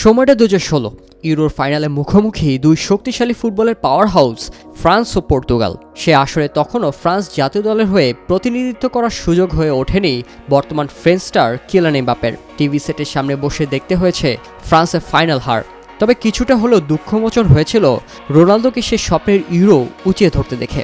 সময়টা 2016 ইউরোর ফাইনালে মুখোমুখি দুই শক্তিশালী ফুটবলের পাওয়ার হাউস ফ্রান্স ও পর্তুগাল। সে আসরে তখনও ফ্রান্স জাতীয় দলের হয়ে প্রতিনিধিত্ব করার সুযোগ হয়ে ওঠেনি বর্তমান ফ্রেঞ্চ স্টার কিলিয়ান এমবাপ্পের। টিভি সেটের সামনে বসে দেখতে হয়েছে ফ্রান্সের ফাইনাল হার। তবে কিছুটা হলেও দুঃখমোচন হয়েছিল রোনালদোকে সে স্বপ্নের ইউরো উঁচিয়ে ধরতে দেখে।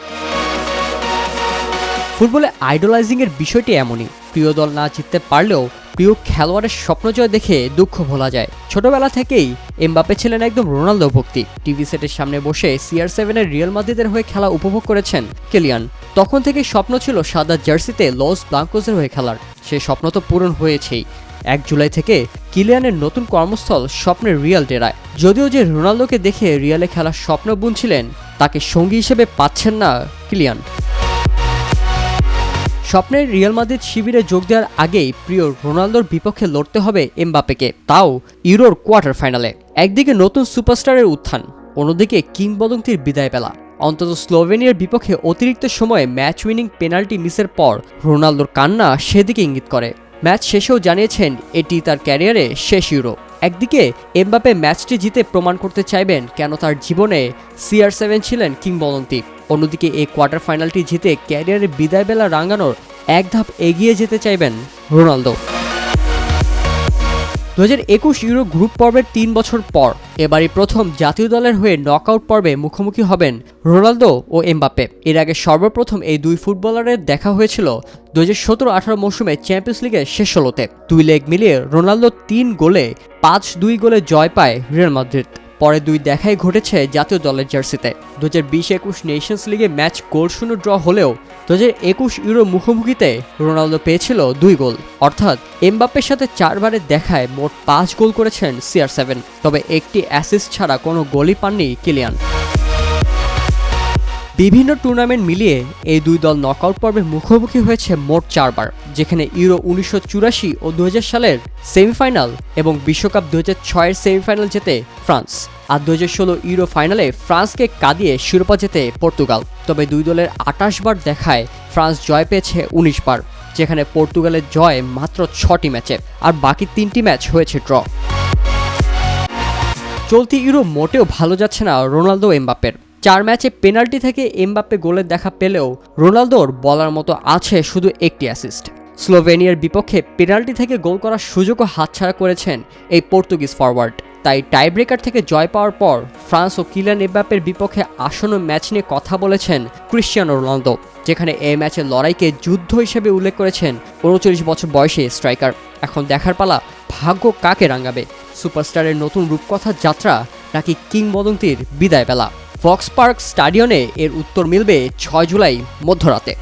ফুটবলে আইডলাইজিংয়ের বিষয়টি এমনই, প্রিয় দল না জিততে পারলেও প্রিয় খেলোয়াড়ের স্বপ্নজয় দেখে দুঃখ ভোলা যায়। ছোটবেলা থেকেই এমবাপ্পে ছিলেন একদম রোনালদো ভক্তি। টিভি সেটের সামনে বসে CR7-এর রিয়াল মাদ্রিদের হয়ে খেলা উপভোগ করেছেন কিলিয়ান। তখন থেকেই স্বপ্ন ছিল সাদা জার্সিতে লস ব্লাঙ্কোসের হয়ে খেলার। সে স্বপ্ন তো পূরণ হয়েছেই। 1 জুলাই থেকে কিলিয়ানের নতুন কর্মস্থল স্বপ্নের রিয়াল ডেরায়। যদিও যে রোনালদোকে দেখে রিয়ালে খেলার স্বপ্ন বুনছিলেন, তাকে সঙ্গী হিসেবে পাচ্ছেন না কিলিয়ান। স্বপ্নের রিয়াল মাদ্রিদ শিবিরে যোগ দেওয়ার আগেই প্রিয় রোনালদোর বিপক্ষে লড়তে হবে এমবাপ্পেকে, তাও ইউরোর কোয়ার্টার ফাইনালে। একদিকে নতুন সুপারস্টারের উত্থান, অন্যদিকে কিংবদন্তির বিদায় বেলা। অন্তত স্লোভেনিয়ার বিপক্ষে অতিরিক্ত সময়ে ম্যাচ উইনিং পেনাল্টি মিসের পর রোনালদোর কান্না সেদিকে ইঙ্গিত করে। ম্যাচ শেষেও জানিয়েছেন এটি তার ক্যারিয়ারে শেষ ইউরো। একদিকে এমবাপ্পে ম্যাচটি জিতে প্রমাণ করতে চাইবেন কেন তার জীবনে CR7 ছিলেন কিংবদন্তি। অন্যদিকে এই কোয়ার্টার ফাইনালটি জিতে ক্যারিয়ারের বিদায় বেলা রাঙানোর এক ধাপ এগিয়ে যেতে চাইবেন রোনালদো। 2021 ইউরো গ্রুপ পর্বের 3 বছর পর এবারই প্রথম জাতীয় দলের হয়ে নকআউট পর্বে মুখোমুখি হবেন রোনালদো ও এমবাপ্পে। এর আগে সর্বপ্রথম এই দুই ফুটবলারের দেখা হয়েছিল 2017-18 মৌসুমে চ্যাম্পিয়ন্স লিগের শেষ 16-তে। 2 লেগ মিলিয়ে রোনালদো 3 গোলে 5-2 গোলে জয় পায় রিয়াল মাদ্রিদ। পরে 2 দেখাই ঘটেছে জাতীয় দলের জার্সিতে। 2020-21 নেশনস লিগে ম্যাচ গোলশূন্য ড্র হলেও 2021 ইউরো মুখোমুখিতে রোনালদো পেয়েছিল 2 গোল। অর্থাৎ এমবাপ্পের সাথে 4 বারের দেখায় মোট 5 গোল করেছেন CR7। তবে একটি অ্যাসিস্ট ছাড়া কোনো গোলই পাননি কিলিয়ান। বিভিন্ন টুর্নামেন্ট মিলিয়ে এই দুই দল নকআউট পর্বে মুখোমুখি হয়েছে মোট 4 বার, যেখানে ইউরো 1984 ও 2000 সালের সেমিফাইনাল এবং বিশ্বকাপ 2006-এর সেমিফাইনাল জেতে ফ্রান্স। আর 2016 ইউরো ফাইনালে ফ্রান্সকে কাঁদিয়ে শিরোপা জেতে পর্তুগাল। তবে দুই দলের 28 বার দেখায় ফ্রান্স জয় পেয়েছে 19 বার, যেখানে পর্তুগালের জয় মাত্র 6টি ম্যাচে, আর বাকি 3টি ম্যাচ হয়েছে ড্র। চলতি ইউরো মোটেও ভালো যাচ্ছে না রোনালদো এমবাপ্পের। 4 ম্যাচে পেনাল্টি থেকে এমবাপ্পে গোলের দেখা পেলেও রোনালদোর বলার মতো আছে শুধু একটি অ্যাসিস্ট। স্লোভেনিয়ার বিপক্ষে পেনাল্টি থেকে গোল করার সুযোগও হাতছাড়া করেছেন এই পর্তুগিজ ফরওয়ার্ড। তাই টাইব্রেকার থেকে জয় পাওয়ার পর ফ্রান্স ও কিলিয়ান এমবাপ্পের বিপক্ষে আসন্ন ম্যাচ নিয়ে কথা বলেছেন ক্রিশ্চিয়ানো রোনালদো, যেখানে এই ম্যাচের লড়াইকে যুদ্ধ হিসেবে উল্লেখ করেছেন 39 বছর বয়সী স্ট্রাইকার। এখন দেখার পালা ভাগ্য কাকে রাঙাবে, সুপারস্টারের নতুন রূপকথার যাত্রা নাকি কিংবদন্তির বিদায় বেলা। ফক্স পার্ক স্টাডিয়নে এর উত্তর মিলবে 6 জুলাই মধ্যরাতে।